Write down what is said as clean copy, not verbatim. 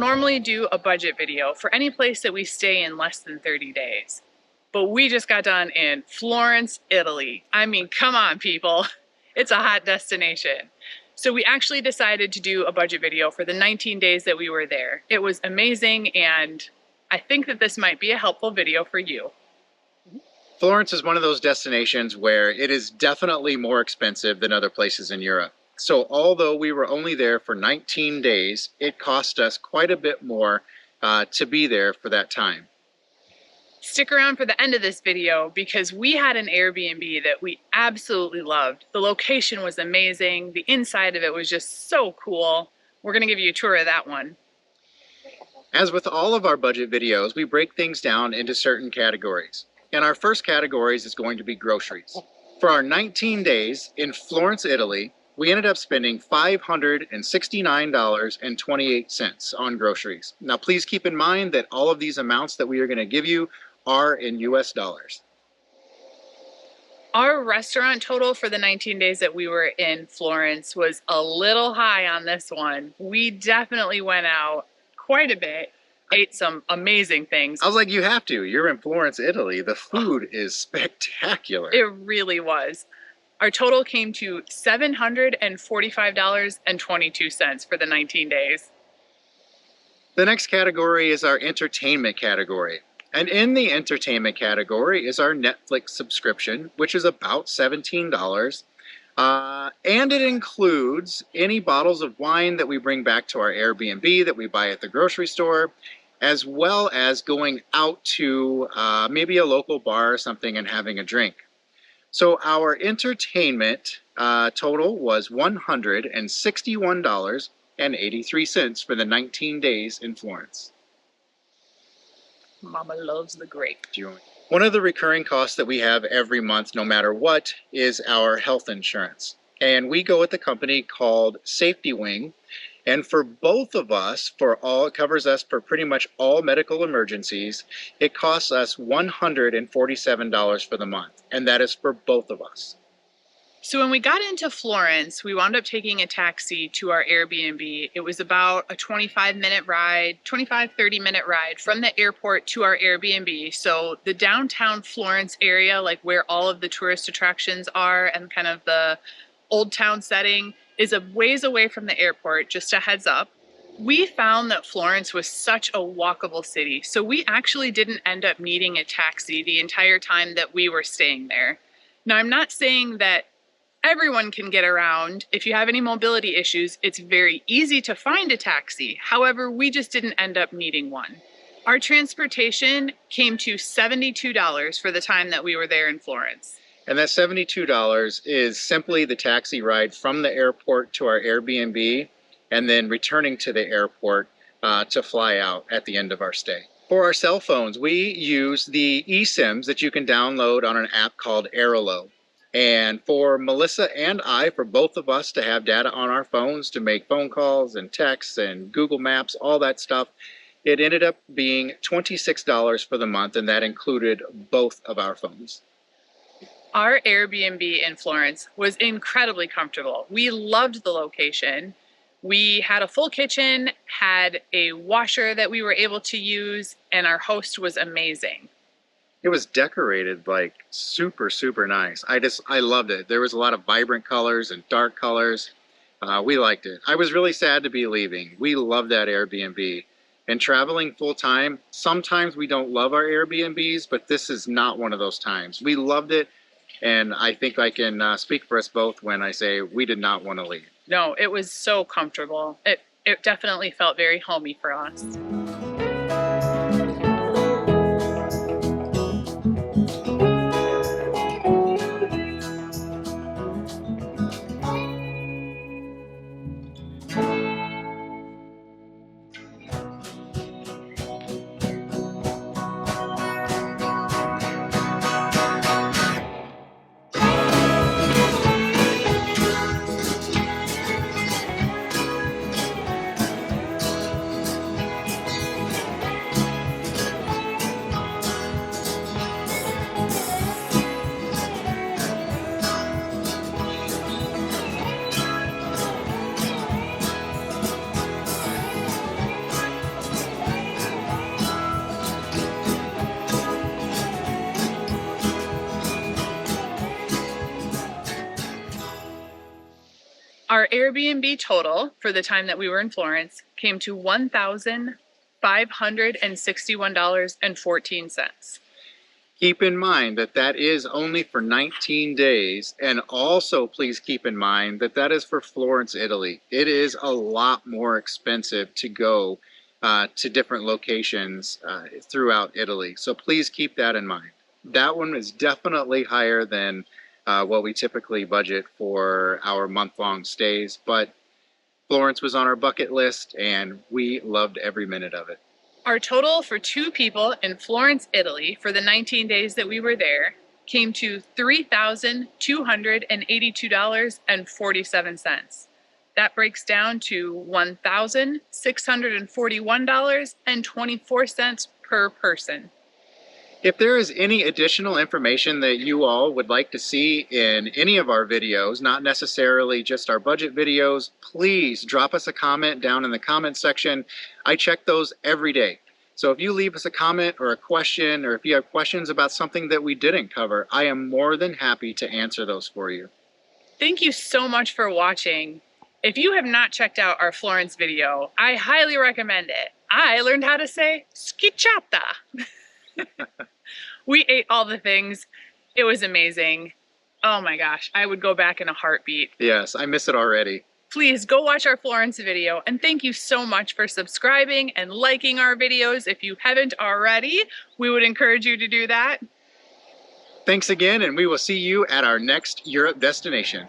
normally do a budget video for any place that we stay in less than 30 days. But we just got done in Florence, Italy. I mean, come on, people. It's a hot destination. So we actually decided to do a budget video for the 19 days that we were there. It was amazing, and I think that this might be a helpful video for you. Florence is one of those destinations where it is definitely more expensive than other places in Europe. So although we were only there for 19 days, it cost us quite a bit more to be there for that time. Stick around for the end of this video because we had an Airbnb that we absolutely loved. The location was amazing. The inside of it was just so cool. We're going to give you a tour of that one. As with all of our budget videos, we break things down into certain categories. And our first categories is going to be groceries. For our 19 days in Florence, Italy, we ended up spending $569.28 on groceries. Now, please keep in mind that all of these amounts that we are going to give you are in US dollars. Our restaurant total for the 19 days that we were in Florence was a little high on this one. We definitely went out quite a bit, ate some amazing things. I was like, you have to. You're in Florence, Italy. The food is spectacular. It really was. Our total came to $745.22 for the 19 days. The next category is our entertainment category. And in the entertainment category is our Netflix subscription, which is about $17. And it includes any bottles of wine that we bring back to our Airbnb that we buy at the grocery store, as well as going out to maybe a local bar or something and having a drink. So our entertainment total was $161.83 for the 19 days in Florence. Mama loves the grape. One of the recurring costs that we have every month, no matter what, is our health insurance. And we go with a company called Safetywing. And for both of us, it covers us for pretty much all medical emergencies. It costs us $147 for the month. And that is for both of us. So when we got into Florence, we wound up taking a taxi to our Airbnb. It was about a 30 minute ride from the airport to our Airbnb. So the downtown Florence area, like where all of the tourist attractions are and kind of the old town setting, is a ways away from the airport, just a heads up. We found that Florence was such a walkable city. So we actually didn't end up needing a taxi the entire time that we were staying there. Now, I'm not saying that everyone can get around. If you have any mobility issues, it's very easy to find a taxi. However, we just didn't end up needing one. Our transportation came to $72 for the time that we were there in Florence. And that $72 is simply the taxi ride from the airport to our Airbnb and then returning to the airport to fly out at the end of our stay. For our cell phones, we use the eSIMs that you can download on an app called Airalo. And for Melissa and I, for both of us to have data on our phones to make phone calls and texts and Google Maps, all that stuff, it ended up being $26 for the month, and that included both of our phones. Our Airbnb in Florence was incredibly comfortable. We loved the location. We had a full kitchen, had a washer that we were able to use, and our host was amazing. It was decorated like super, super nice. I loved it. There was a lot of vibrant colors and dark colors. We liked it. I was really sad to be leaving. We loved that Airbnb. And traveling full time, sometimes we don't love our Airbnbs, but this is not one of those times. We loved it. And I think I can speak for us both when I say we did not want to leave. No, it was so comfortable. It definitely felt very homey for us. Our Airbnb total for the time that we were in Florence came to $1,561.14. Keep in mind that that is only for 19 days. And also please keep in mind that that is for Florence, Italy. It is a lot more expensive to go to different locations throughout Italy. So please keep that in mind. That one is definitely higher than what we typically budget for our month-long stays. But Florence was on our bucket list and we loved every minute of it. Our total for 2 people in Florence, Italy for the 19 days that we were there came to $3,282.47. That breaks down to $1,641.24 per person. If there is any additional information that you all would like to see in any of our videos, not necessarily just our budget videos, please drop us a comment down in the comment section. I check those every day. So if you leave us a comment or a question, or if you have questions about something that we didn't cover, I am more than happy to answer those for you. Thank you so much for watching. If you have not checked out our Florence video, I highly recommend it. I learned how to say schicciata. We ate all the things. It was amazing. Oh my gosh, I would go back in a heartbeat. Yes, I miss it already. Please go watch our Florence video, and thank you so much for subscribing and liking our videos. If you haven't already, we would encourage you to do that. Thanks again, and we will see you at our next Europe destination.